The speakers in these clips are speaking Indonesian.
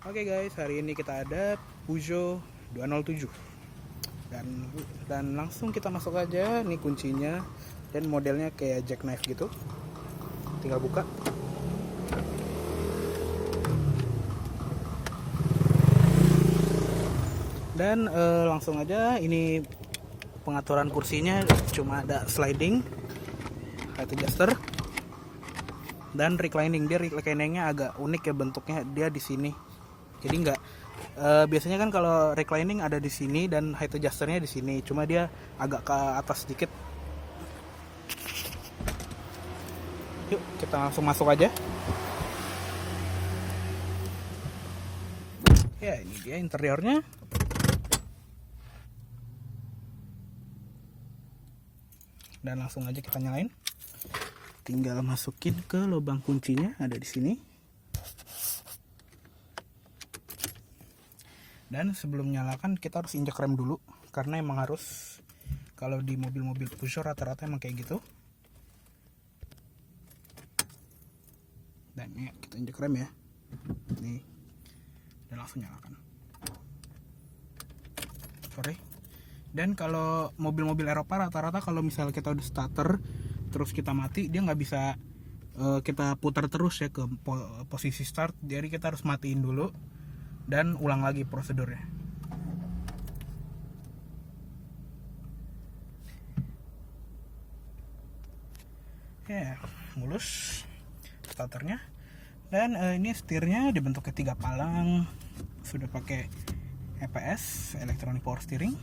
Oke guys, hari ini kita ada Peugeot 207 dan langsung kita masuk aja. Nih kuncinya dan modelnya kayak jackknife gitu. Tinggal buka. Dan langsung aja, ini pengaturan kursinya cuma ada sliding, height adjuster, dan reclining. Dia recliningnya agak unik ya bentuknya, dia di sini. Jadi nggak biasanya kan kalau reclining ada di sini dan height adjusternya di sini, cuma dia agak ke atas sedikit. Yuk kita langsung masuk aja. Ya ini dia interiornya. Dan langsung aja kita nyalain. Tinggal masukin ke lubang kuncinya, ada di sini. Dan sebelum nyalakan kita harus injak rem dulu, karena emang harus, kalau di mobil-mobil Peugeot rata-rata emang kayak gitu. Dan ya, kita injak rem ya. Nih. Dan langsung nyalakan. Sorry. Dan kalau mobil-mobil Eropa rata-rata kalau misalnya kita udah starter terus kita mati, dia nggak bisa kita putar terus ya ke posisi start. Jadi kita harus matiin dulu dan ulang lagi prosedurnya. Ya, mulus starternya. Dan ini setirnya dibentuknya 3 palang, sudah pakai EPS, Electronic Power Steering.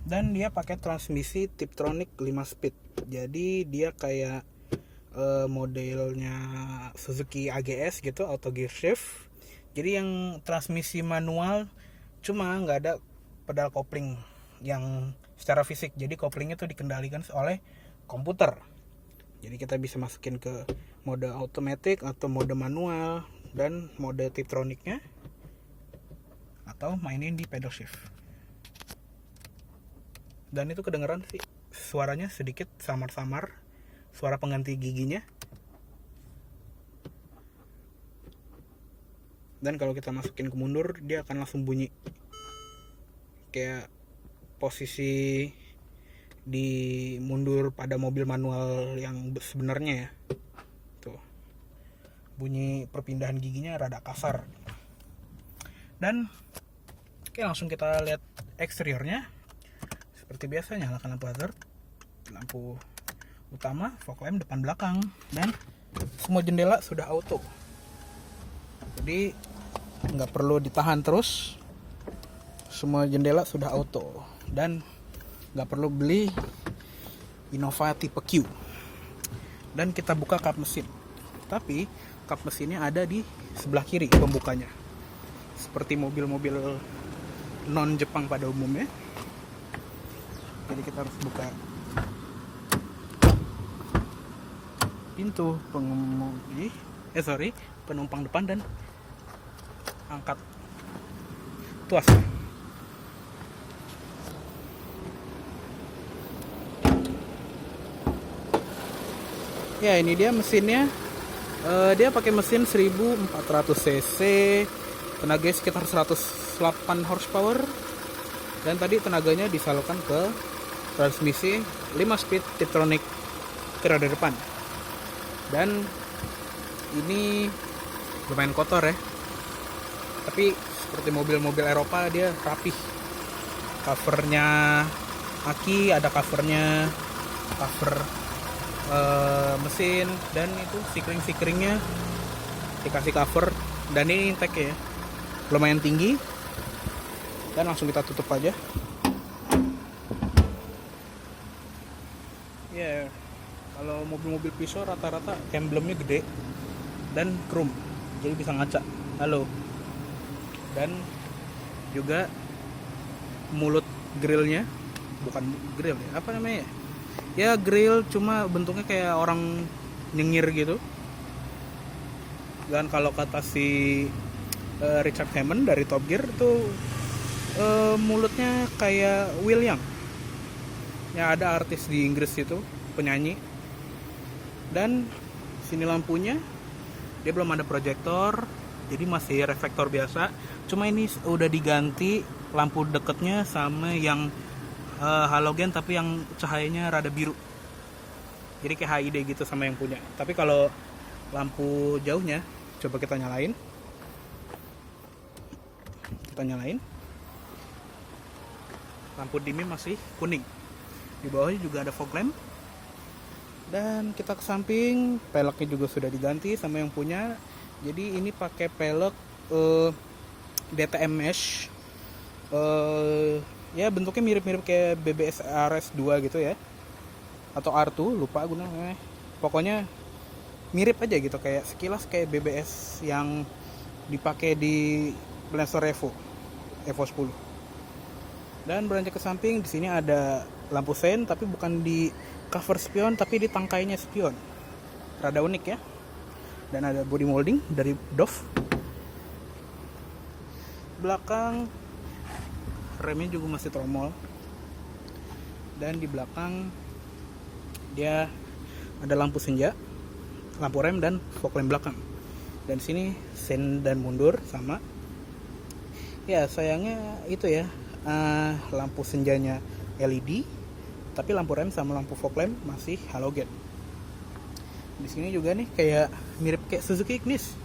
Dan dia pakai transmisi Tiptronic 5 speed. Jadi dia kayak modelnya Suzuki AGS gitu, auto gear shift. Jadi yang transmisi manual cuma nggak ada pedal kopling yang secara fisik. Jadi koplingnya tuh dikendalikan oleh komputer. Jadi kita bisa masukin ke mode automatic atau mode manual dan mode Tiptronicnya, atau mainin di pedal shift. Dan itu kedengeran sih suaranya sedikit samar-samar, suara pengganti giginya. Dan kalau kita masukin ke mundur, dia akan langsung bunyi kayak posisi di mundur pada mobil manual yang sebenarnya ya. Tuh. Bunyi perpindahan giginya rada kasar. Dan oke, langsung kita lihat eksteriornya. Seperti biasa, nyalakan lampu hazard, lampu utama, fog lamp depan belakang, dan semua jendela sudah auto. Jadi nggak perlu ditahan terus, semua jendela sudah auto. Dan nggak perlu beli Innova tipe Q. Dan kita buka kap mesin, tapi kap mesinnya ada di sebelah kiri pembukanya, seperti mobil-mobil non Jepang pada umumnya. Jadi kita harus buka pintu pengemudi, penumpang depan, dan angkat tuas. Ya, ini dia mesinnya. Dia pakai mesin 1400 cc, tenaga sekitar 108 horsepower, dan tadi tenaganya disalurkan ke transmisi 5 speed Tiptronic ke roda depan. Dan ini lumayan kotor ya, tapi seperti mobil-mobil Eropa dia rapih. Covernya aki, ada covernya, cover mesin, dan itu sikring-sikringnya dikasih cover. Dan ini intake ya, lumayan tinggi. Dan langsung kita tutup aja. Ya, kalau mobil-mobil Peugeot rata-rata emblemnya gede dan chrome, jadi bisa ngaca. Halo. Dan juga mulut grillnya, bukan grill ya, apa namanya ya, grill cuma bentuknya kayak orang nyengir gitu. Dan kalau kata si Richard Hammond dari Top Gear tuh, mulutnya kayak Will Young ya, ada artis di Inggris itu, penyanyi. Dan sini lampunya Dia belum ada proyektor, jadi masih reflektor biasa. Cuma ini udah diganti lampu deketnya sama yang halogen tapi yang cahayanya rada biru. Jadi kayak HID gitu sama yang punya. Tapi kalau lampu jauhnya, coba kita nyalain. Kita nyalain. Lampu dimnya masih kuning. Di bawahnya juga ada fog lamp. Dan kita ke samping, peleknya juga sudah diganti sama yang punya. Jadi ini pakai pelek DTM mesh. Ya bentuknya mirip-mirip kayak BBS RS2 gitu ya, atau R2, lupa gue namanya. Pokoknya mirip aja gitu, kayak sekilas kayak BBS yang dipakai di Lancer Evo 10. Dan beranjak ke samping, di sini ada lampu sen tapi bukan di cover spion tapi di tangkainya spion. Rada unik ya. Dan ada body molding dari Dove. Belakang remnya juga masih tromol. Dan di belakang dia ada lampu senja, lampu rem dan fog lamp belakang. Dan sini sen dan mundur sama. Ya sayangnya itu ya, lampu senjanya LED, tapi lampu rem sama lampu fog lamp masih halogen. Di sini juga nih kayak mirip kayak Suzuki Ignis,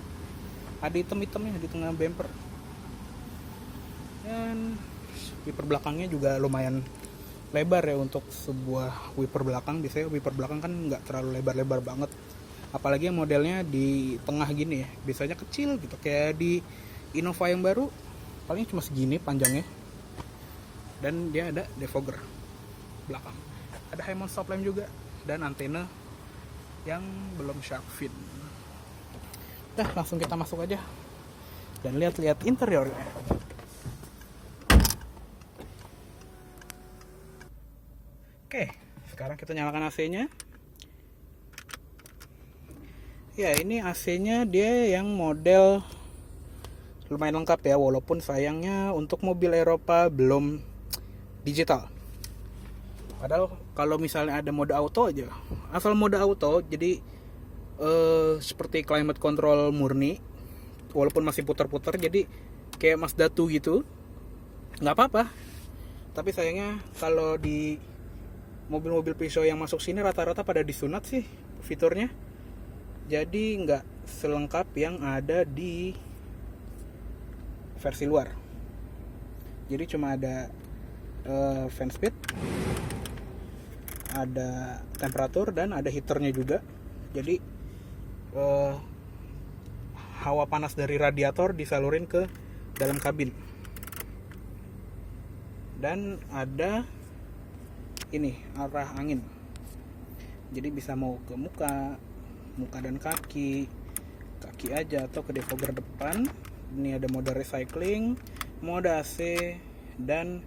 ada hitam-hitamnya di tengah bumper. Dan wiper belakangnya juga lumayan lebar ya untuk sebuah wiper belakang. Biasanya wiper belakang kan nggak terlalu lebar-lebar banget, apalagi yang modelnya di tengah gini ya, biasanya kecil gitu. Kayak di Innova yang baru paling cuma segini panjangnya. Dan dia ada defogger belakang, ada high mount stop lamp juga, dan antena yang belum shark fin. Dah, langsung kita masuk aja dan lihat-lihat interiornya. Oke, sekarang kita nyalakan AC-nya. Ya, ini AC-nya dia yang model lumayan lengkap ya, walaupun sayangnya untuk mobil Eropa belum digital. Padahal kalau misalnya ada mode auto aja, asal mode auto, jadi seperti climate control murni, walaupun masih putar-putar, jadi kayak Mazda 2 gitu, nggak apa-apa. Tapi sayangnya kalau di mobil-mobil Peugeot yang masuk sini rata-rata pada disunat sih fiturnya, jadi nggak selengkap yang ada di versi luar. Jadi cuma ada fan speed, ada temperatur, dan ada heaternya juga. Jadi hawa panas dari radiator disalurin ke dalam kabin. Dan ada ini arah angin, jadi bisa mau ke muka dan kaki aja, atau ke defogger depan. Ini ada mode recycling, mode AC, dan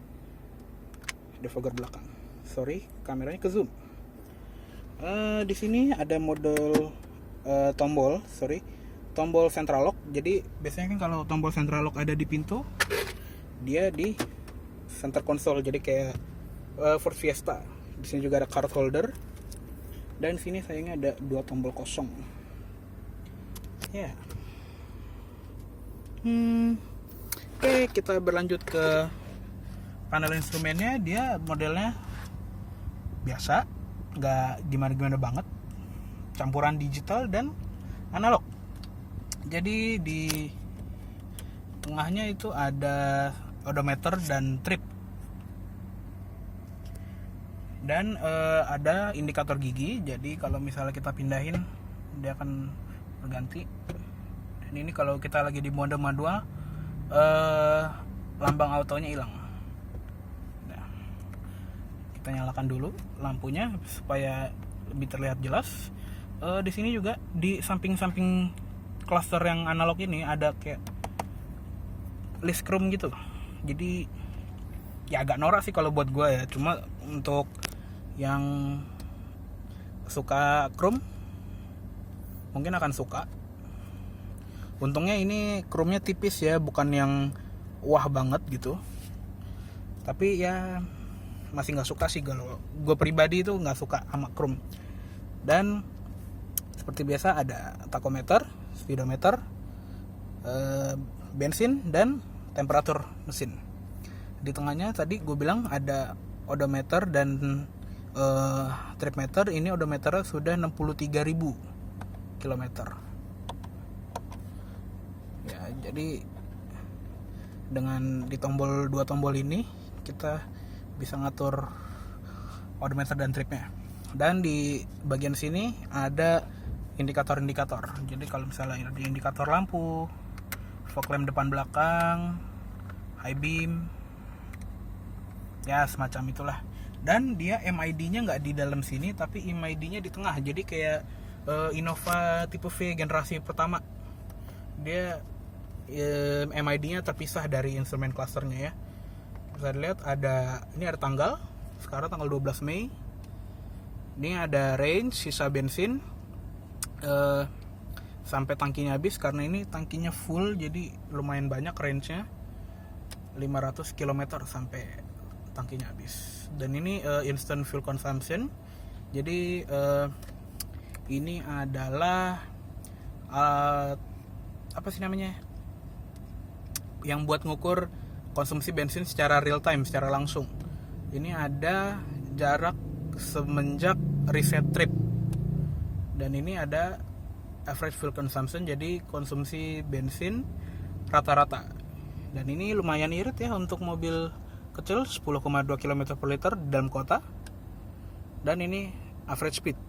defogger belakang. Sorry, kameranya ke zoom. Di sini ada model tombol central lock. Jadi biasanya kan kalau tombol central lock ada di pintu, dia di center console, jadi kayak Ford Fiesta. Di sini juga ada card holder, dan sini sayangnya ada 2 tombol kosong. Ya. Oke, kita berlanjut ke panel instrumennya. Dia modelnya biasa, nggak gimana-gimana banget, campuran digital dan analog. Jadi di tengahnya itu ada odometer dan trip, dan ada indikator gigi. Jadi kalau misalnya kita pindahin, dia akan berganti. Dan ini kalau kita lagi di mode manual, lambang autonya hilang. Nah, kita nyalakan dulu lampunya supaya lebih terlihat jelas. Di sini juga di samping-samping cluster yang analog ini ada kayak list chrome gitu. Jadi ya agak norak sih kalau buat gue ya. Cuma untuk yang suka chrome mungkin akan suka. Untungnya ini chrome-nya tipis ya, bukan yang wah banget gitu. Tapi ya masih nggak suka sih, kalau gue pribadi itu nggak suka sama chrome. Dan seperti biasa ada tachometer speedometer, bensin, dan temperatur mesin. Di tengahnya tadi gue bilang ada odometer dan trip meter. Ini odometernya sudah 63.000 km. Ya, jadi dengan dua tombol ini kita bisa ngatur odometer dan tripnya. Dan di bagian sini ada indikator-indikator. Jadi kalau misalnya ada indikator lampu, fog lamp depan belakang, high beam, ya semacam itulah. Dan dia MID-nya nggak di dalam sini, tapi MID-nya di tengah. Jadi kayak Innova tipe V generasi pertama. Dia MID-nya terpisah dari instrumen clusternya ya. Bisa dilihat ini ada tanggal. Sekarang tanggal 12 Mei. Ini ada range sisa bensin sampai tangkinya habis, karena ini tangkinya full, jadi lumayan banyak range-nya, 500 km sampai tangkinya habis. Dan ini instant fuel consumption. Jadi ini adalah apa sih namanya, yang buat ngukur konsumsi bensin secara real time, secara langsung. Ini ada jarak semenjak reset trip, dan ini ada average fuel consumption, jadi konsumsi bensin rata-rata. Dan ini lumayan irit ya untuk mobil kecil, 10,2 km per liter dalam kota. Dan ini average speed,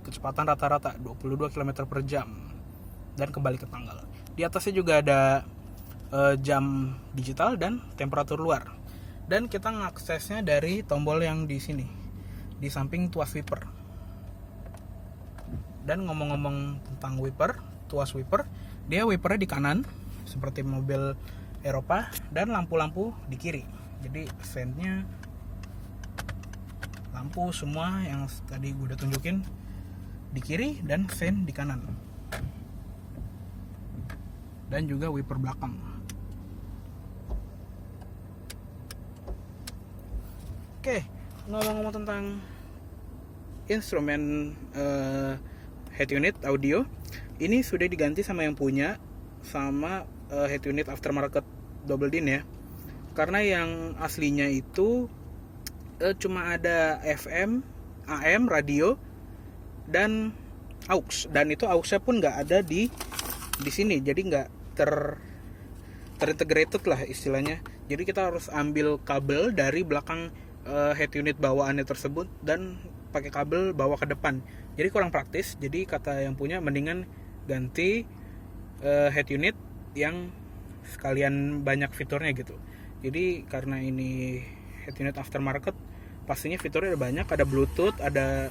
kecepatan rata-rata 22 km per jam, dan kembali ke tanggal. Di atasnya juga ada jam digital dan temperatur luar. Dan kita mengaksesnya dari tombol yang di sini, di samping tuas wiper. Dan ngomong-ngomong tentang tuas wiper, dia wipernya di kanan seperti mobil Eropa, dan lampu-lampu di kiri. Jadi sendnya, lampu semua yang tadi gue udah tunjukin di kiri, dan sen di kanan. Dan juga wiper belakang. Oke, ngomong-ngomong tentang instrumen head unit audio, ini sudah diganti sama yang punya, sama head unit aftermarket double din ya. Karena yang aslinya itu cuma ada FM, AM, radio, dan aux. Dan itu auxnya pun nggak ada di sini, jadi nggak terintegrated lah istilahnya. Jadi kita harus ambil kabel dari belakang head unit bawaannya tersebut dan pakai kabel bawa ke depan. Jadi kurang praktis. Jadi kata yang punya, mendingan ganti head unit yang sekalian banyak fiturnya gitu. Jadi karena ini head unit aftermarket, pastinya fiturnya ada banyak. Ada Bluetooth, ada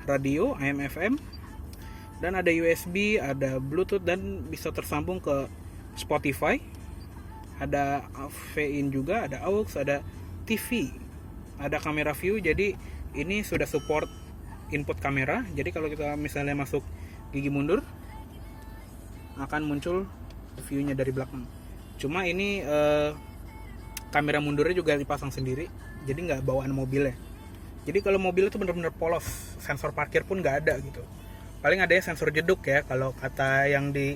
radio AM FM, dan ada USB, ada Bluetooth, dan bisa tersambung ke Spotify. Ada VIN juga, ada aux, ada TV, ada kamera view. Jadi ini sudah support input kamera. Jadi kalau kita misalnya masuk gigi mundur, akan muncul view-nya dari belakang. Cuma ini kamera mundurnya juga dipasang sendiri, jadi nggak bawaan mobilnya. Jadi kalau mobil itu benar-benar polos, sensor parkir pun nggak ada gitu. Paling ada ya sensor jeduk ya, kalau kata yang di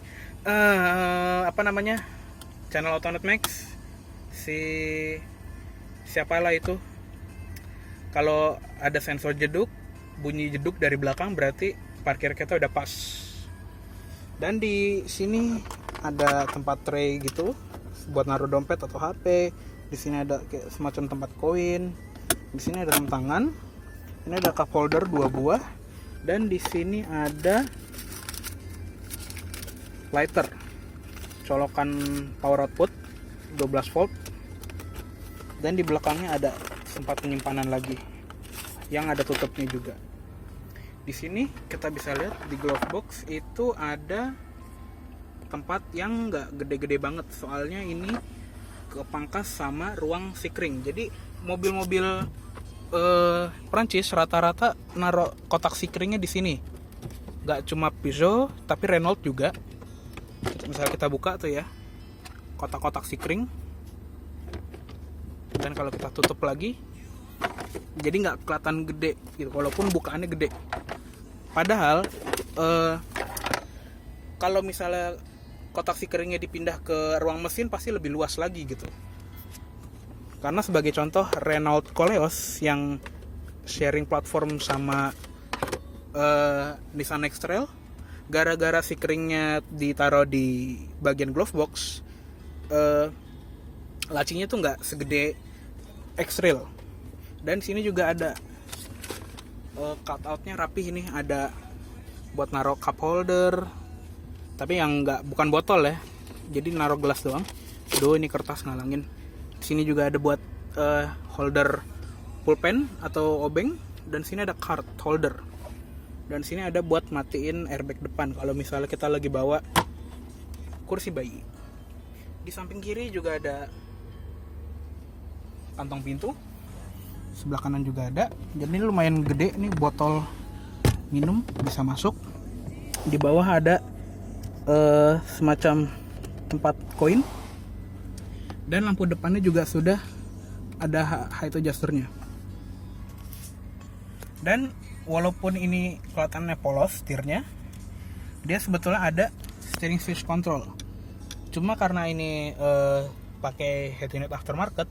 channel Autonet Max, siapalah itu, kalau ada sensor jeduk, bunyi jeduk dari belakang, berarti parkir kita udah pas. Dan di sini ada tempat tray gitu buat naruh dompet atau HP. Di sini ada kayak semacam tempat koin. Di sini ada rem tangan. Ini ada cup holder 2 buah, dan di sini ada lighter, colokan power output 12 volt, dan di belakangnya ada tempat penyimpanan lagi yang ada tutupnya juga. Di sini kita bisa lihat di glove box itu ada tempat yang nggak gede-gede banget, soalnya ini kepangkas sama ruang sikring. Jadi mobil-mobil Prancis rata-rata naruh kotak sikringnya di sini. Nggak cuma Peugeot, tapi Renault juga. Misalnya kita buka tuh ya, kotak-kotak sikring, dan kalau kita tutup lagi, jadi nggak kelihatan gede gitu, walaupun bukaannya gede. Padahal Kalau misalnya kotak securingnya dipindah ke ruang mesin pasti lebih luas lagi gitu. Karena sebagai contoh Renault Koleos yang sharing platform sama Nissan X-Trail, gara-gara securingnya ditaruh di bagian glove box, lacinya tuh nggak segede X-Trail. Dan sini juga ada cutout-nya rapi, ini ada buat naruh cup holder, tapi yang bukan botol ya, jadi naruh gelas doang. Duh, ini kertas ngalangin. Sini juga ada buat holder pulpen atau obeng, dan sini ada card holder, dan sini ada buat matiin airbag depan kalau misalnya kita lagi bawa kursi bayi. Di samping kiri juga ada kantong pintu, sebelah kanan juga ada. Jadi ini lumayan gede, nih botol minum bisa masuk. Di bawah ada semacam tempat koin, dan lampu depannya juga sudah ada height adjusternya. Dan walaupun ini kelihatannya polos setirnya, dia sebetulnya ada steering switch control. Cuma karena ini pakai head unit aftermarket,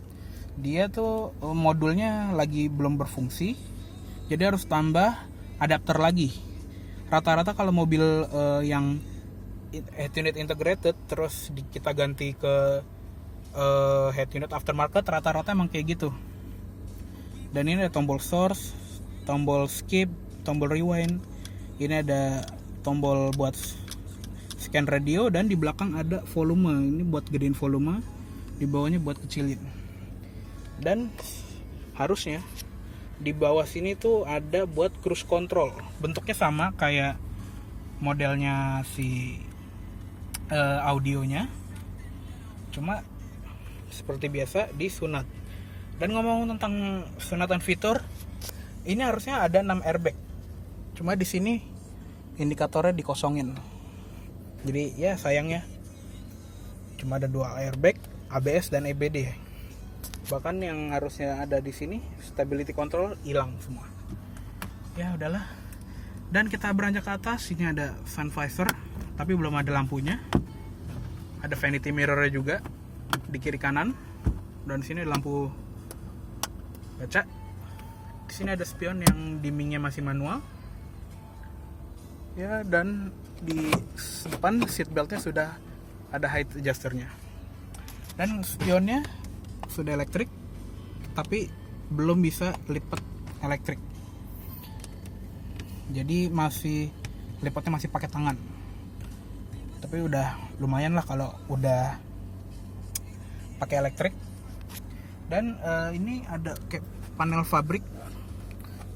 dia tuh modulnya lagi belum berfungsi, jadi harus tambah adapter lagi. Rata-rata kalau mobil yang head unit integrated terus kita ganti ke head unit aftermarket, rata-rata emang kayak gitu. Dan ini ada tombol source, tombol skip, tombol rewind, ini ada tombol buat scan radio, dan di belakang ada volume, ini buat gedein volume, di bawahnya buat kecilin. Dan harusnya di bawah sini tuh ada buat cruise control, bentuknya sama kayak modelnya si audionya, cuma seperti biasa disunat. Dan ngomong tentang sunatan fitur, ini harusnya ada 6 airbag, cuma di sini indikatornya dikosongin. Jadi ya sayangnya cuma ada 2 airbag, ABS dan EBD. Bahkan yang harusnya ada di sini stability control hilang semua. Ya udahlah. Dan kita beranjak ke atas, sini ada sun visor tapi belum ada lampunya. Ada vanity mirrornya juga di kiri kanan, dan sini ada lampu baca. Di sini ada spion yang dimmingnya masih manual. Ya, dan di depan seatbeltnya sudah ada height adjusternya. Dan spionnya sudah elektrik, tapi belum bisa lipat elektrik. Jadi lipatnya masih pakai tangan. Tapi udah lumayan lah kalau udah pakai elektrik. Dan ini ada kayak panel fabrik,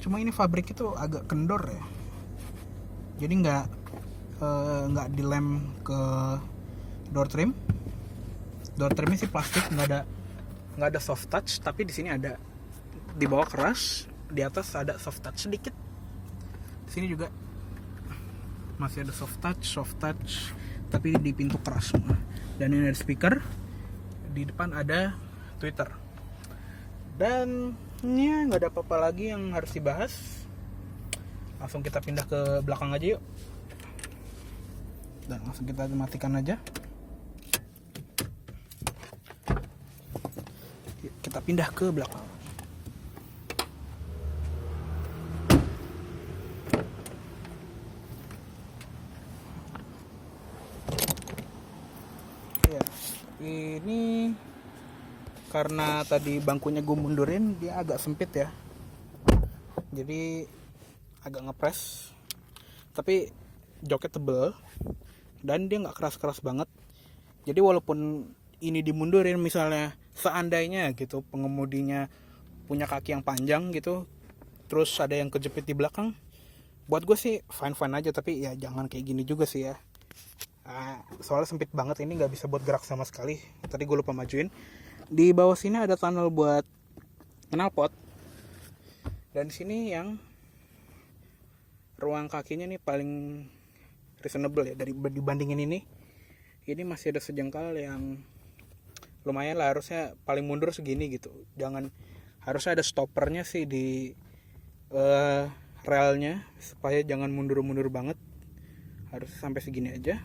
cuma ini fabrik itu agak kendor ya, jadi nggak dilem ke door trimnya sih plastik, nggak ada soft touch, tapi di sini ada, di bawah keras, di atas ada soft touch sedikit. Di sini juga masih ada soft touch, tapi di pintu keras semua. Dan ini ada speaker, di depan ada Twitter. Dan ini nggak ada apa-apa lagi yang harus dibahas. Langsung kita pindah ke belakang aja yuk. Dan langsung kita matikan aja. Yuk, kita pindah ke belakang. Ya, ini karena tadi bangkunya gue mundurin, dia agak sempit ya, jadi agak ngepres. Tapi joknya tebel dan dia nggak keras-keras banget. Jadi walaupun ini dimundurin, misalnya seandainya gitu pengemudinya punya kaki yang panjang gitu, terus ada yang kejepit di belakang, buat gue sih fine aja. Tapi ya jangan kayak gini juga sih ya. Soalnya sempit banget, ini nggak bisa buat gerak sama sekali. Tadi gue lupa majuin. Di bawah sini ada tunnel buat knalpot, dan sini yang ruang kakinya nih paling reasonable ya dibandingin ini masih ada sejengkal yang lumayan lah, harusnya paling mundur segini gitu. Harusnya ada stoppernya sih di relnya supaya jangan mundur banget. harus sampai segini aja.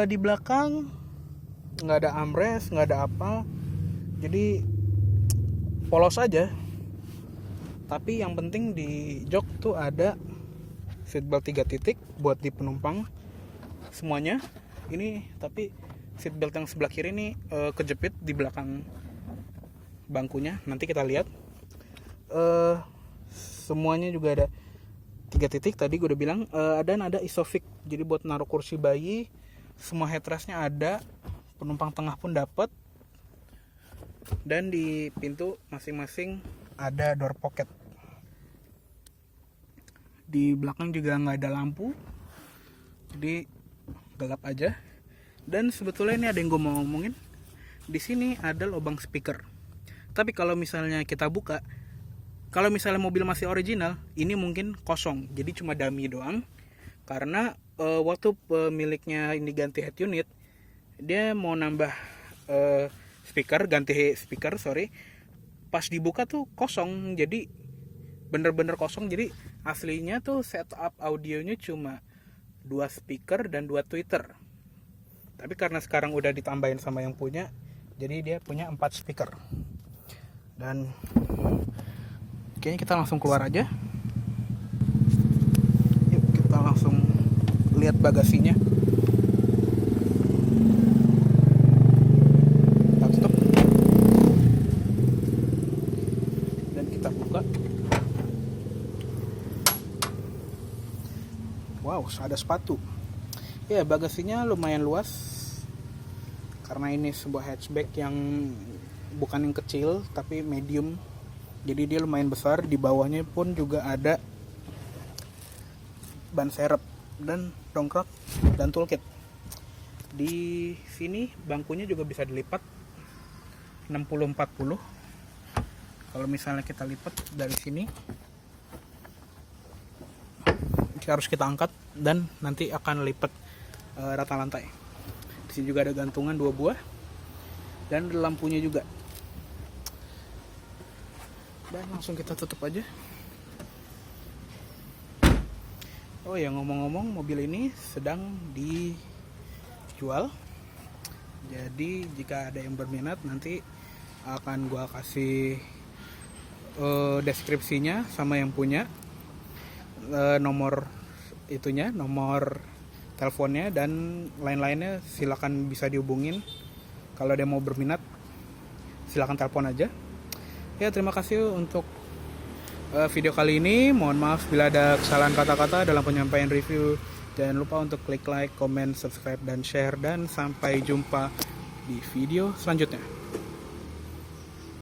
Di belakang nggak ada armrest, nggak ada apa, jadi polos aja. Tapi yang penting di jok tuh ada seatbelt 3 titik buat di penumpang semuanya. Ini tapi seatbelt yang sebelah kiri nih kejepit di belakang bangkunya. Nanti kita lihat. Semuanya juga ada 3 titik tadi gue udah bilang. Dan ada isofix, jadi buat naruh kursi bayi. Semua headrestnya ada, penumpang tengah pun dapat. Dan di pintu masing-masing ada door pocket. Di belakang juga nggak ada lampu, jadi gelap aja. Dan sebetulnya ini ada yang gue mau ngomongin. Di sini ada lubang speaker. Tapi kalau misalnya kita buka, kalau misalnya mobil masih original, ini mungkin kosong, jadi cuma dummy doang. Karena waktu pemiliknya ini ganti head unit, dia mau nambah ganti speaker, pas dibuka tuh kosong, jadi bener-bener kosong. Jadi aslinya tuh setup audionya cuma 2 speaker dan 2 tweeter. Tapi karena sekarang udah ditambahin sama yang punya, jadi dia punya 4 speaker. Dan kayaknya kita langsung keluar aja. Yuk kita langsung lihat bagasinya. Kita tutup dan kita buka. Wow, ada sepatu. Ya, bagasinya lumayan luas. Karena ini sebuah hatchback yang bukan yang kecil tapi medium. Jadi dia lumayan besar. Di bawahnya pun juga ada ban serep dan dongkrak dan toolkit. Di sini bangkunya juga bisa dilipat 60-40. Kalau misalnya kita lipat dari sini, harus kita angkat dan nanti akan lipat rata lantai. Di sini juga ada gantungan 2 buah dan lampunya juga. Dan langsung kita tutup aja. Oh ya, ngomong-ngomong, mobil ini sedang dijual. Jadi jika ada yang berminat, nanti akan gua kasih deskripsinya sama yang punya, nomor itunya, nomor teleponnya dan lain-lainnya. Silakan bisa dihubungin. Kalau ada yang mau berminat, silakan telepon aja. Ya, terima kasih untuk video kali ini. Mohon maaf bila ada kesalahan kata-kata dalam penyampaian review. Jangan lupa untuk klik like, comment, subscribe, dan share. Dan sampai jumpa di video selanjutnya.